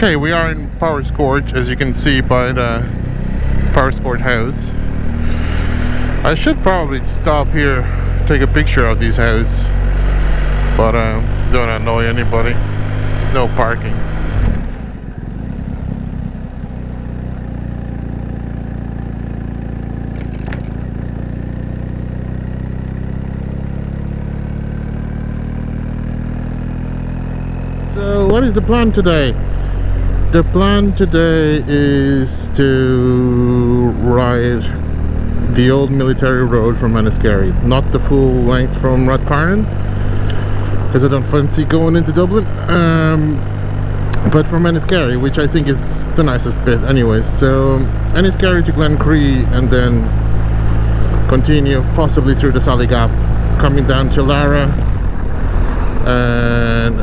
Okay, we are in Powersport, as you can see by the Powersport house. I should probably stop here, take a picture of these houses, but don't annoy anybody. There's no parking. So what is the plan today? The plan today is to ride the old military road from Enniskerry, not the full length from Rathfarnham, because I don't fancy going into Dublin, but from Enniskerry, which I think is the nicest bit anyways. So Enniskerry to Glencree and then continue possibly through the Sally Gap, coming down to Laragh and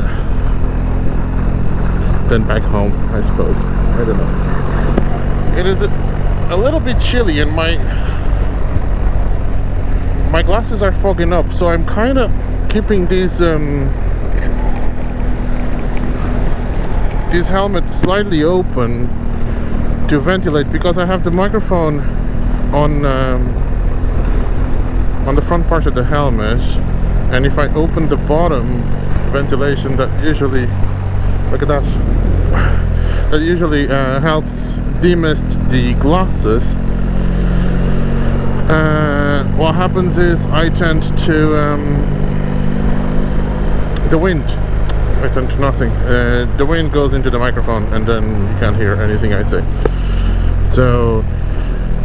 then back home, I suppose. I don't know. It is a little bit chilly and my glasses are fogging up, so I'm kind of keeping these helmet slightly open to ventilate, because I have the microphone on the front part of the helmet, and if I open the bottom ventilation, that usually, look at that, that usually helps demist the glasses. What happens is I tend to the wind, I tend to nothing. The wind goes into the microphone and then you can't hear anything I say. So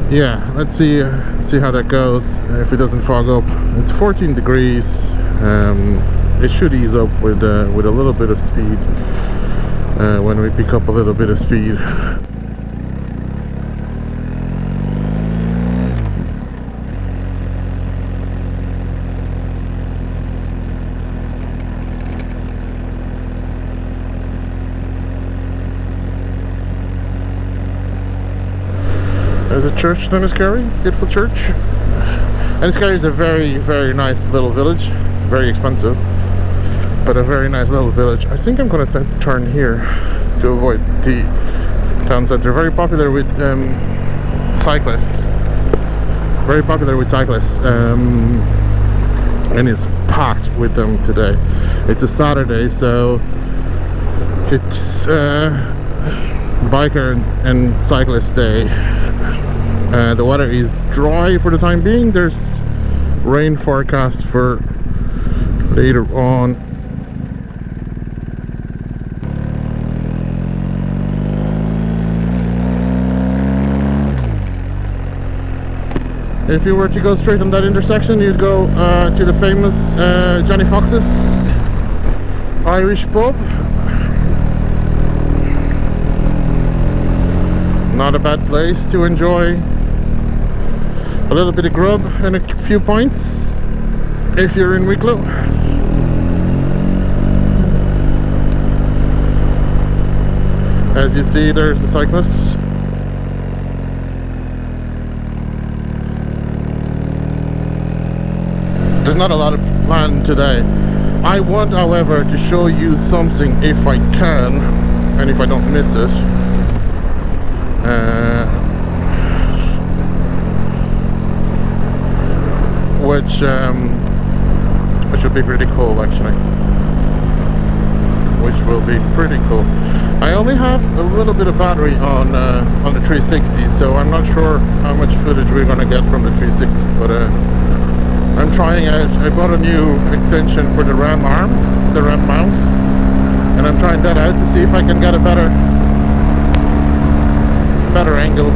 yeah, let's see how that goes. If it doesn't fog up. It's 14 degrees. It should ease up with a little bit of speed when we pick up a little bit of speed. There's a church in Enniskerry, beautiful church. Enniskerry is a very, very nice little village, very expensive, but a very nice little village. I think I'm going to turn here to avoid the town centre. Very popular with cyclists. Very popular with cyclists, and it's packed with them today. It's a Saturday, so it's biker and cyclist day. The weather is dry for the time being. There's rain forecast for later on. If you were to go straight on that intersection, you'd go to the famous Johnny Fox's Irish pub. Not a bad place to enjoy a little bit of grub and a few pints if you're in Wicklow. As you see, there's the cyclists. There's not a lot of plan today. I want, however, to show you something if I can, and if I don't miss it. Which will be pretty cool, actually. Which will be pretty cool. I only have a little bit of battery on the 360, so I'm not sure how much footage we're gonna get from the 360. But I'm trying out. I bought a new extension for the RAM arm, the RAM mount, and I'm trying that out to see if I can get a better angle.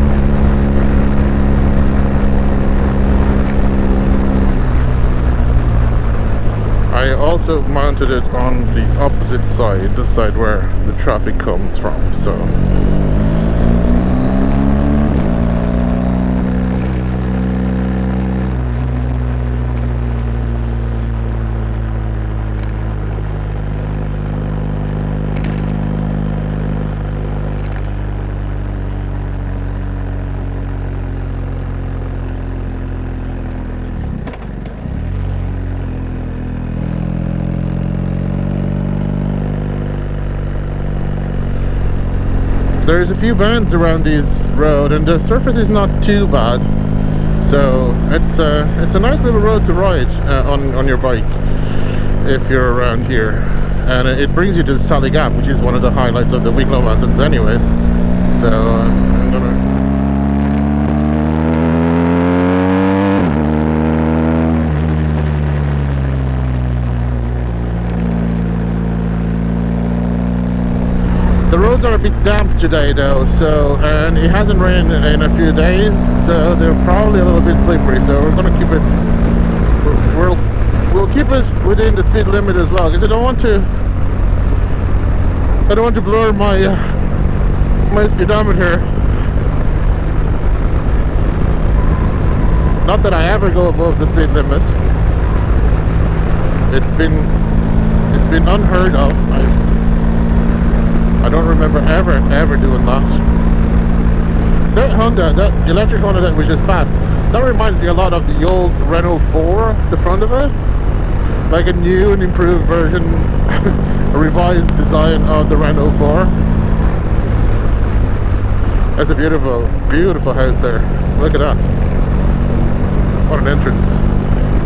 I also mounted it on the opposite side, the side where the traffic comes from, so there's a few bends around this road, and the surface is not too bad. So it's a nice little road to ride on your bike if you're around here, and it brings you to Sally Gap, which is one of the highlights of the Wicklow Mountains, anyways. So I'm gonna. The roads are a bit damp today though, so, and it hasn't rained in a few days, so they're probably a little bit slippery, so we're going to keep it, we'll keep it within the speed limit as well, because I don't want to blur my my speedometer. Not that I ever go above the speed limit. It's been unheard of. I don't remember ever doing that. That Honda, that electric Honda that we just passed, that reminds me a lot of the old Renault 4, the front of it. Like a new and improved version, a revised design of the Renault 4. That's a beautiful house there. Look at that. What an entrance.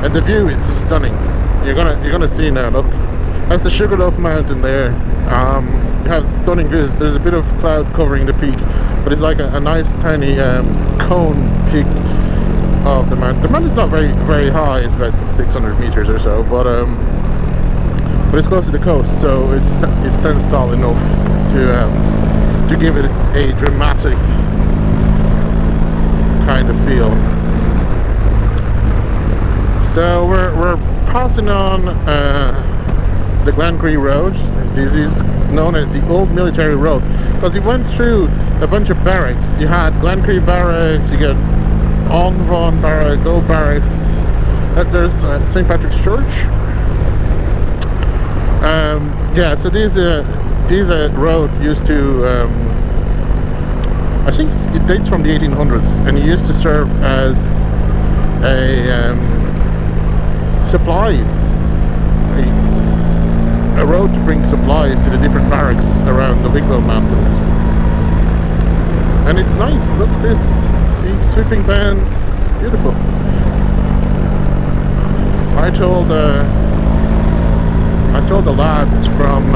And the view is stunning. You're gonna see now, look. That's the Sugarloaf Mountain there. You have stunning views. There's a bit of cloud covering the peak, but it's like a nice tiny cone peak of the mountain. The mountain's not very high. It's about 600 meters or so, but it's close to the coast, so it stands tall enough to give it a dramatic kind of feel. So we're passing on the Glencree road. This is known as the Old Military Road because it went through a bunch of barracks. You had Glencree barracks, you get Vaughan barracks, old barracks. There's St. Patrick's Church. Yeah, so this road used to, I think it dates from the 1800s, and it used to serve as a supplies. A road to bring supplies to the different barracks around the Wicklow Mountains. And it's nice, look at this, see, sweeping bends, beautiful. I told the lads from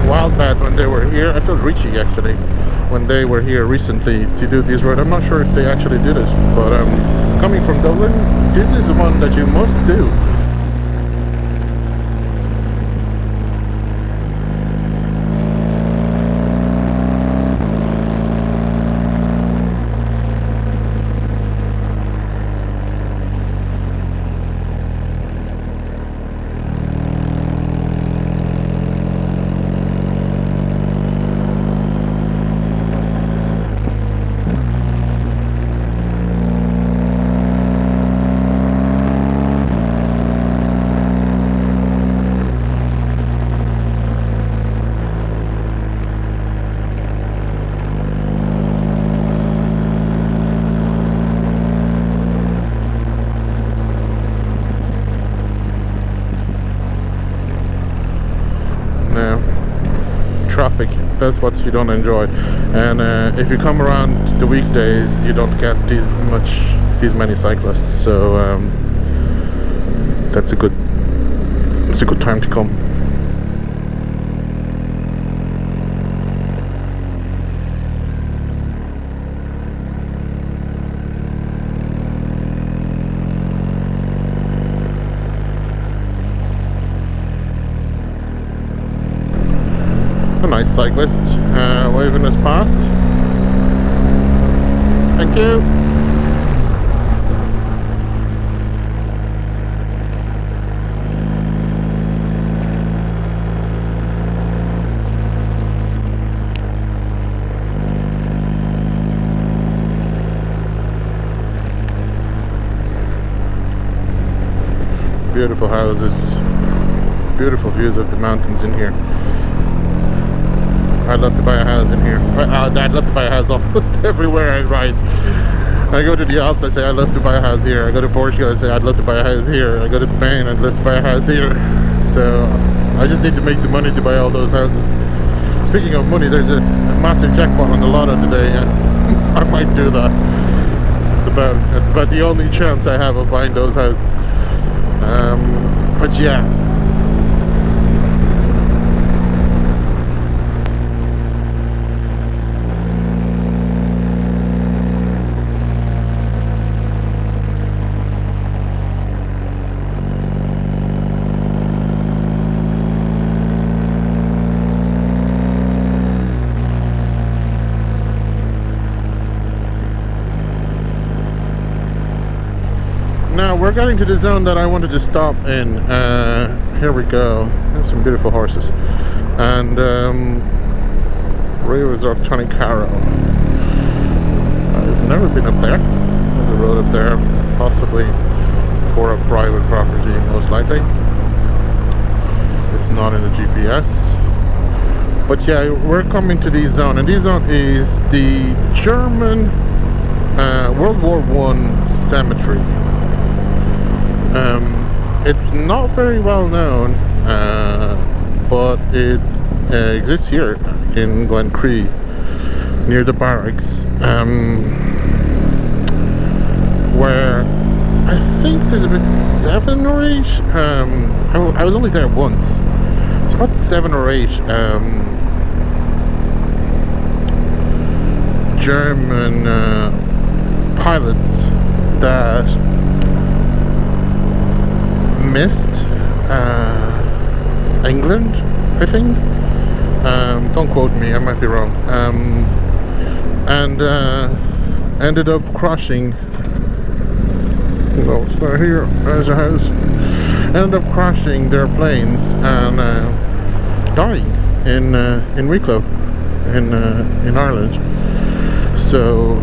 Wildbat when they were here, I told Richie actually, when they were here recently to do this road. I'm not sure if they actually did it, but coming from Dublin, this is the one that you must do. Traffic, that's what you don't enjoy, and if you come around the weekdays you don't get these many cyclists, so it's a good time to come. A nice cyclist waving us past. Thank you. Beautiful houses, beautiful views of the mountains in here. I'd love to buy a house in here. I'd love to buy a house almost everywhere I ride. I go to the Alps, I say I'd love to buy a house here. I go to Portugal, I say I'd love to buy a house here. I go to Spain, I'd love to buy a house here. So I just need to make the money to buy all those houses. Speaking of money, there's a massive jackpot on the lotto today, and I might do that. It's about the only chance I have of buying those houses. But yeah. Now we're getting to the zone that I wanted to stop in. Here we go. There's some beautiful horses. And Rio Resort Caro. I've never been up there. There's a road up there, possibly for a private property, most likely. It's not in the GPS. But yeah, we're coming to this zone, and this zone is the German World War I cemetery. It's not very well known, but it exists here in Glencree, near the barracks, where I think there's about 7 or 8. I was only there once. It's about 7 or 8 German pilots that missed England, I think. Don't quote me, I might be wrong. And ended up crashing. No, it's not here. There's a house. Ended up crashing their planes and dying in Wicklow, in Ireland. So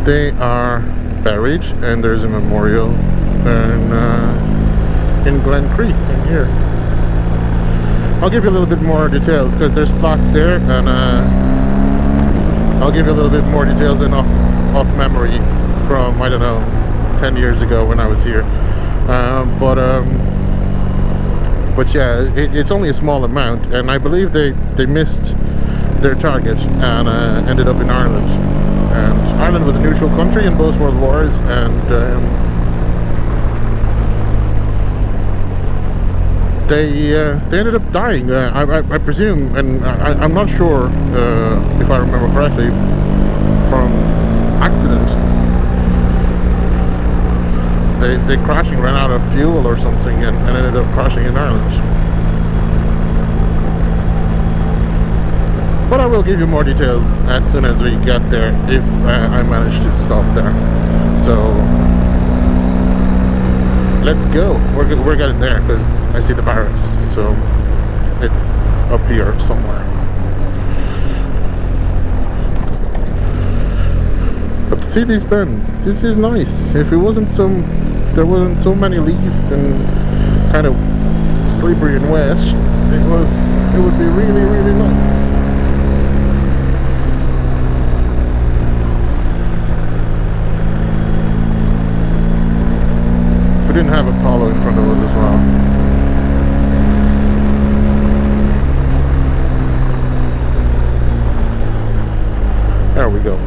they are buried, and there's a memorial in Glencree, in here. I'll give you a little bit more details because there's plaques there, and I'll give you a little bit more details in off memory from, I don't know, 10 years ago when I was here. But yeah, it's only a small amount, and I believe they missed their target and ended up in Ireland. And Ireland was a neutral country in both world wars, and they ended up dying. I presume, and I'm not sure if I remember correctly, from accident. They crashing, ran out of fuel or something, and ended up crashing in Ireland. But I will give you more details as soon as we get there, if I manage to stop there. So let's go. We're getting there because I see the barracks. So it's up here somewhere. But to see these bends, this is nice. If there wasn't so many leaves and kind of slippery and wet, it would be really, really nice. Didn't have Apollo in front of us as well. There we go.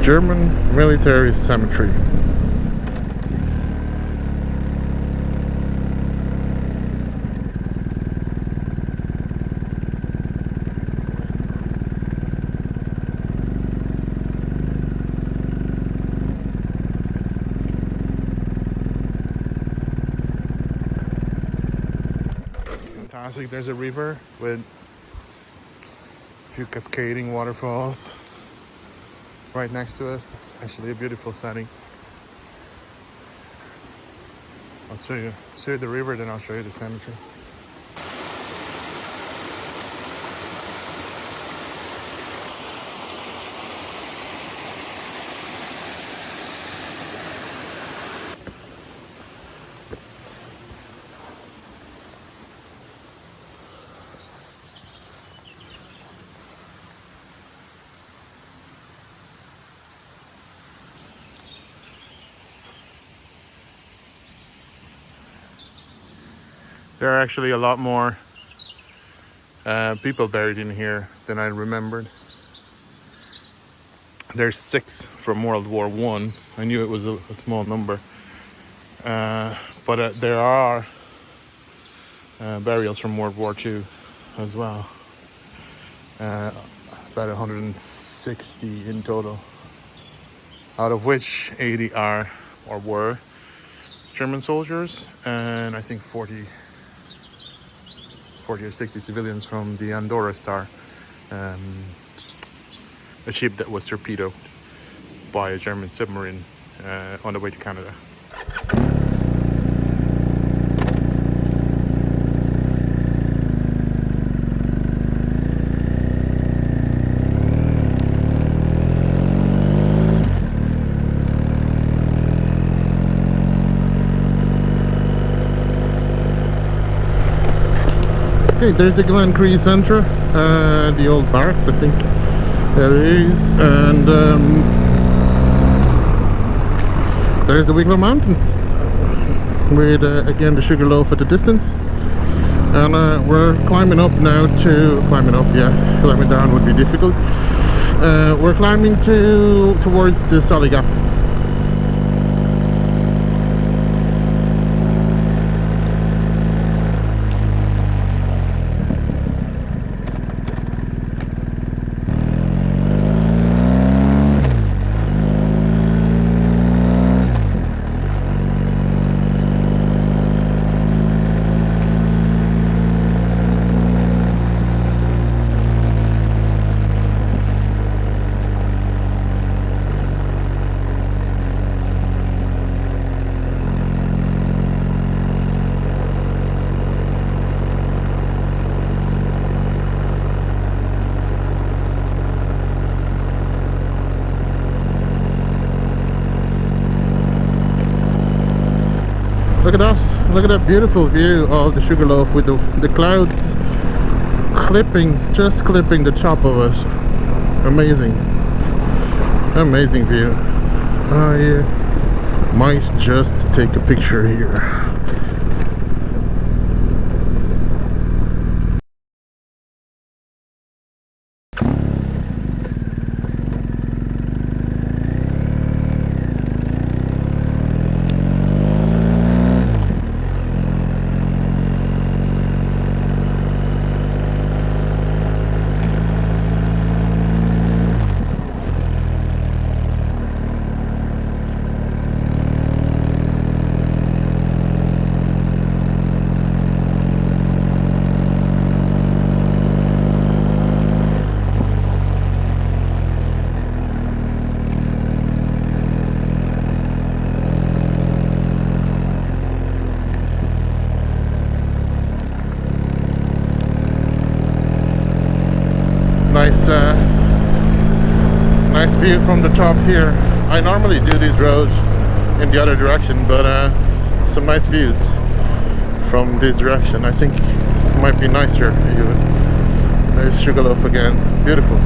German Military Cemetery. Fantastic. There's a river with a few cascading waterfalls right next to it. It's actually a beautiful setting. I'll show you the river, then I'll show you the cemetery. There are actually a lot more people buried in here than I remembered. There's 6 from World War One. I knew it was a small number, but there are burials from World War Two as well. About 160 in total, out of which 80 are or were German soldiers, and I think 40 or 60 civilians from the Andorra Star, a ship that was torpedoed by a German submarine on the way to Canada. Okay, there's the Glencree Centre, the old barracks, I think that is, and there's the Wicklow Mountains with again the Sugarloaf at the distance, and we're climbing up now to climbing down would be difficult. We're climbing towards the Solly Gap. Look at that! Look at that beautiful view of the Sugarloaf with the clouds just clipping the top of us. Amazing, amazing view. I might just take a picture here. Nice view from the top here. I normally do these roads in the other direction, but some nice views from this direction. I think it might be nicer even. There's Sugarloaf again. Beautiful,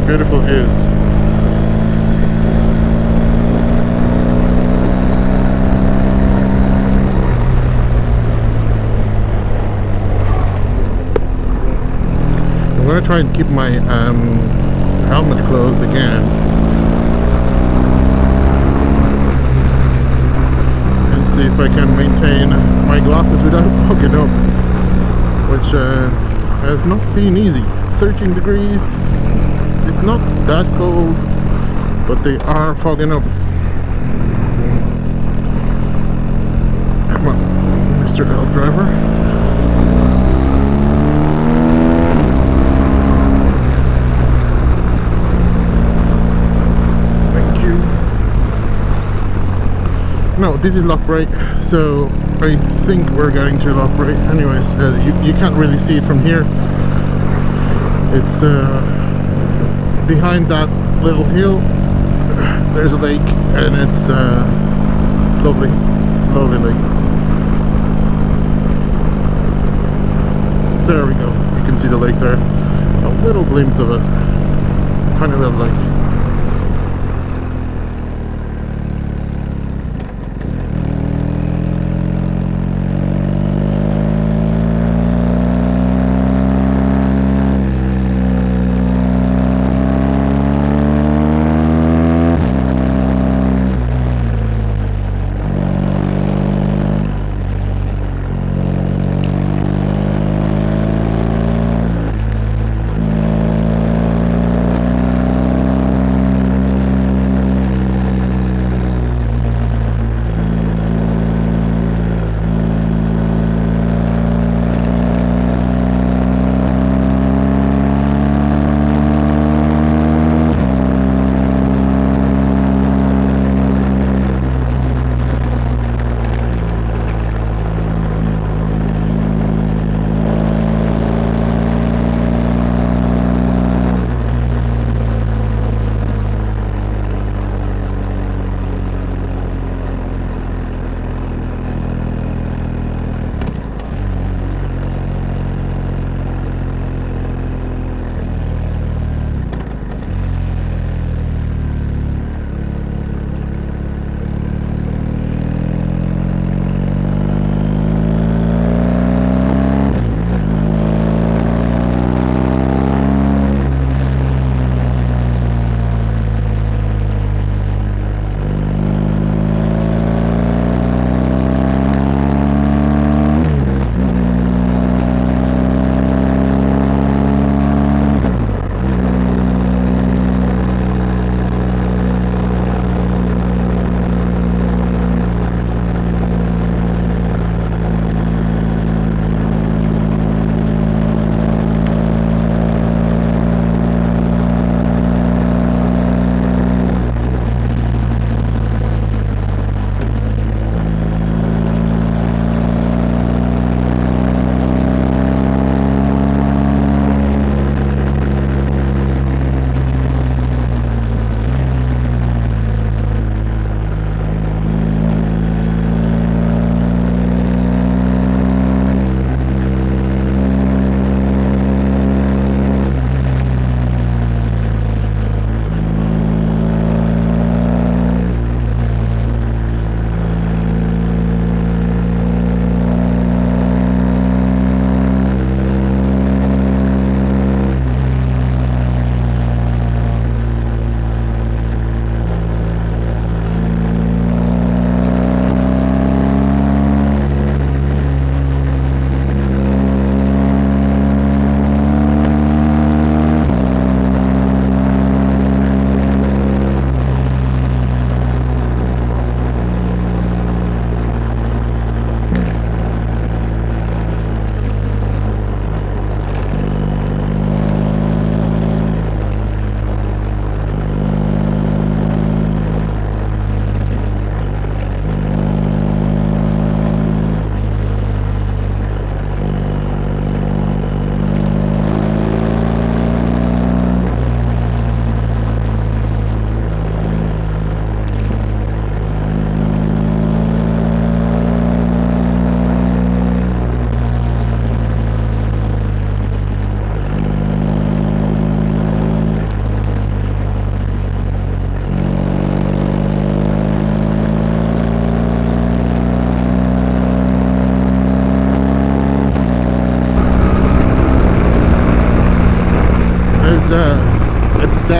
beautiful views. I'm gonna try and keep my helmet closed again and see if I can maintain my glasses without fogging up, which has not been easy. 13 degrees, it's not that cold, but they are fogging up. Come on, Mr. L driver. No, this is lock brake, so I think we're getting to lock brake. Anyways, you can't really see it from here. It's behind that little hill. There's a lake, and it's lovely. It's a lovely lake. There we go. You can see the lake there. A little glimpse of it. Tiny little lake.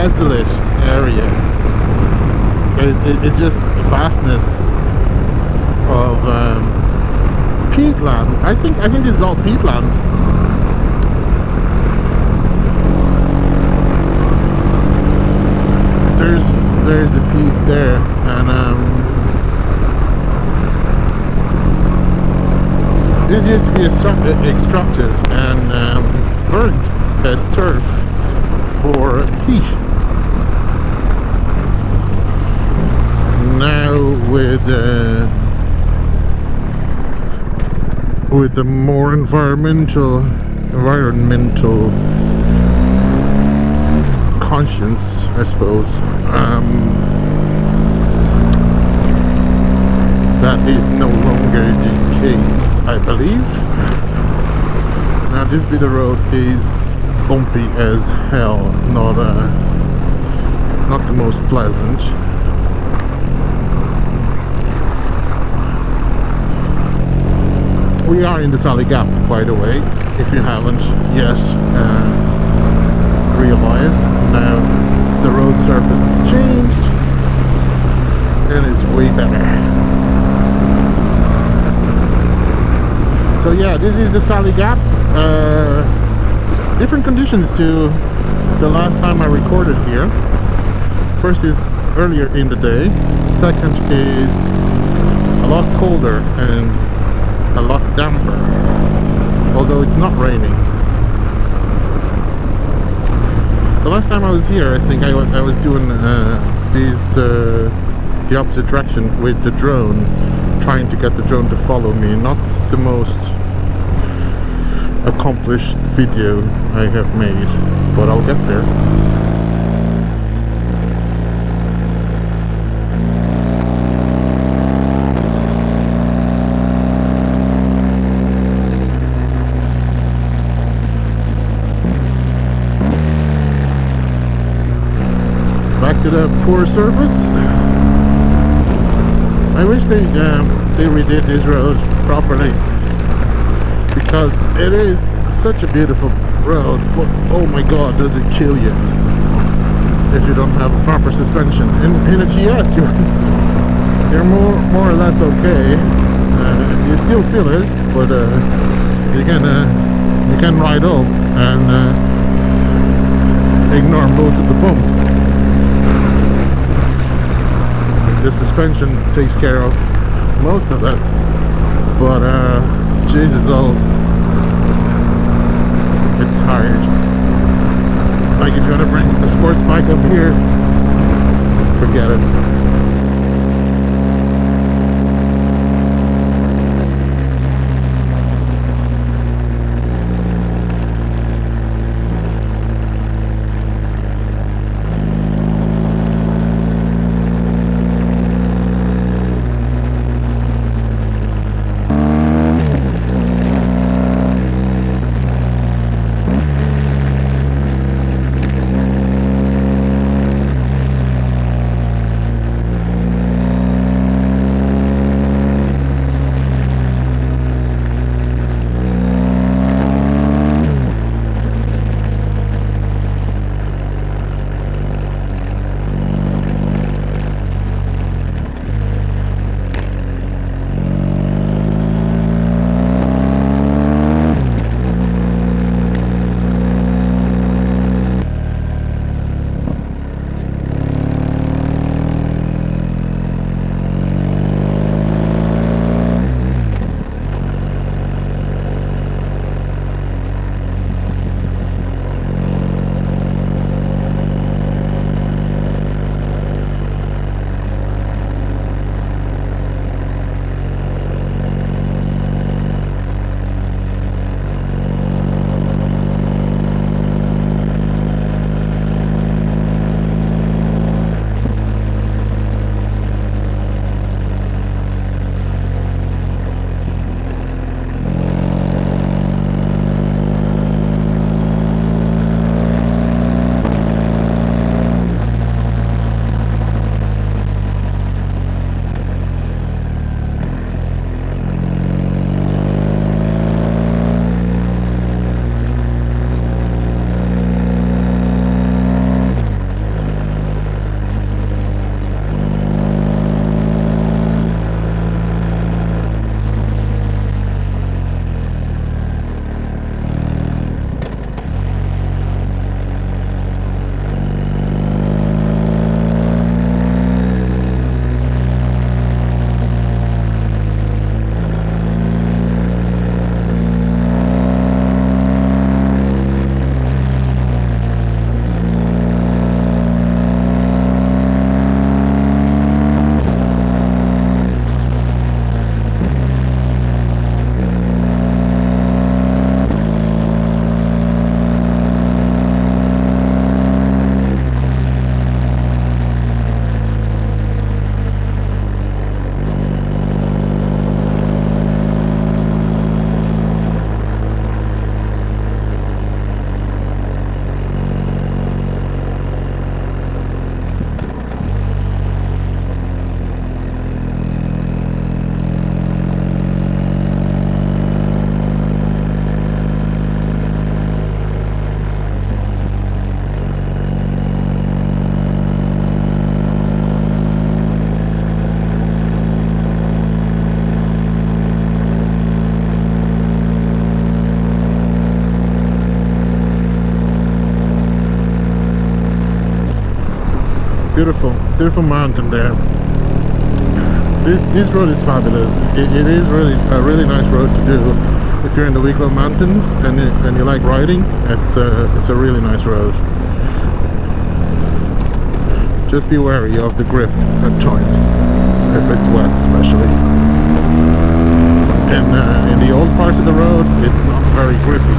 desolate area. It's just the vastness of peatland. I think this is all peatland. There's the peat there, and this used to be extracted and burnt as turf for heat. Now with the more environmental conscience, I suppose, that is no longer the case, I believe. Now this bit of road is bumpy as hell, not the most pleasant. We are in the Sally Gap, by the way, if you haven't yet realized. Now the road surface has changed and it's way better. So yeah, this is the Sally Gap. Different conditions to the last time I recorded here. First is earlier in the day. Second is a lot colder and a lot damper, although it's not raining. The last time I was here, I think I was doing the opposite direction with the drone, trying to get the drone to follow me. Not the most accomplished video I have made, but I'll get there. To the poor surface. I wish they redid this road properly, because it is such a beautiful road, but oh my god, does it kill you if you don't have a proper suspension. In a GS you're more or less okay. You still feel it, but you can ride up and ignore most of the bumps. The suspension takes care of most of it, but Jesus, it's hard. Like if you want to bring a sports bike up here, forget it. beautiful, beautiful mountain there. This road is fabulous. It is really a really nice road to do if you're in the Wicklow Mountains and you like riding. It's a really nice road. Just be wary of the grip at times, if it's wet especially. In the old parts of the road, it's not very grippy.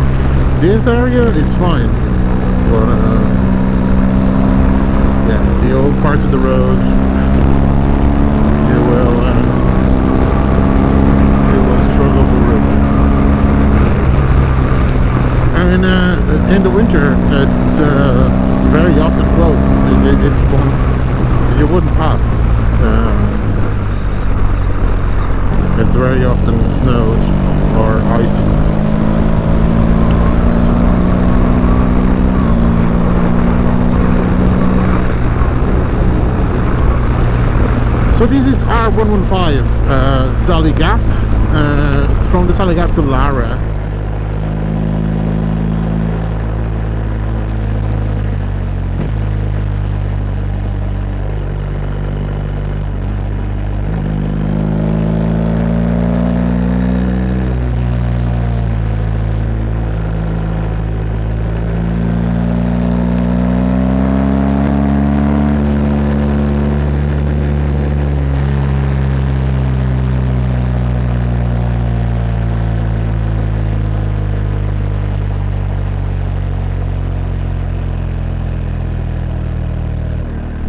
This area is fine, but yeah, the old parts of the road, you will struggle for room. And in the winter, it's very often closed. You wouldn't pass. It's very often snowed or icy. So this is R115 Sally Gap, from the Sally Gap to Laragh.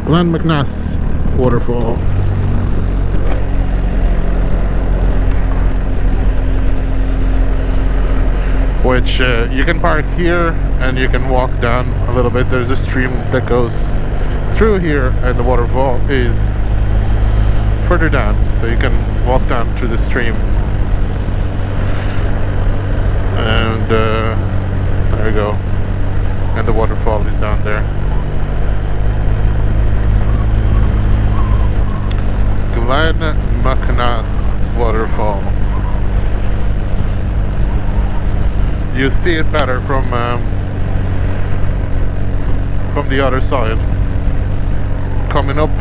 Glenmalure Waterfall. Which you can park here and you can walk down a little bit. There's a stream that goes through here and the waterfall is further down, so you can walk down through the stream. And there you go. And the waterfall is down there. Glenmalure Waterfall. You see it better from the other side. Coming up,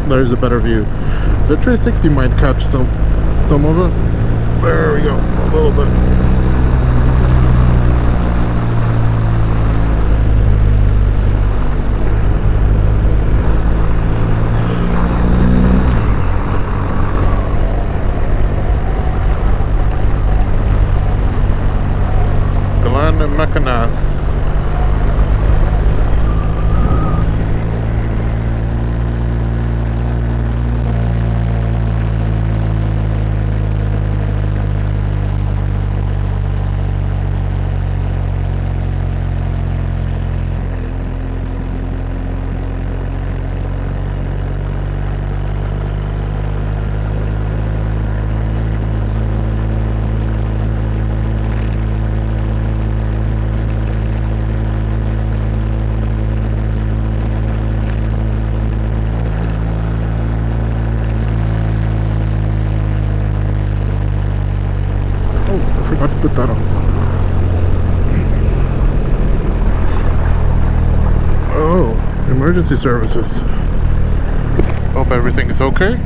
there's a better view. The 360 might catch some of it. There we go, a little bit. Aghavannagh. Put that on. Oh, emergency services. Hope everything is okay.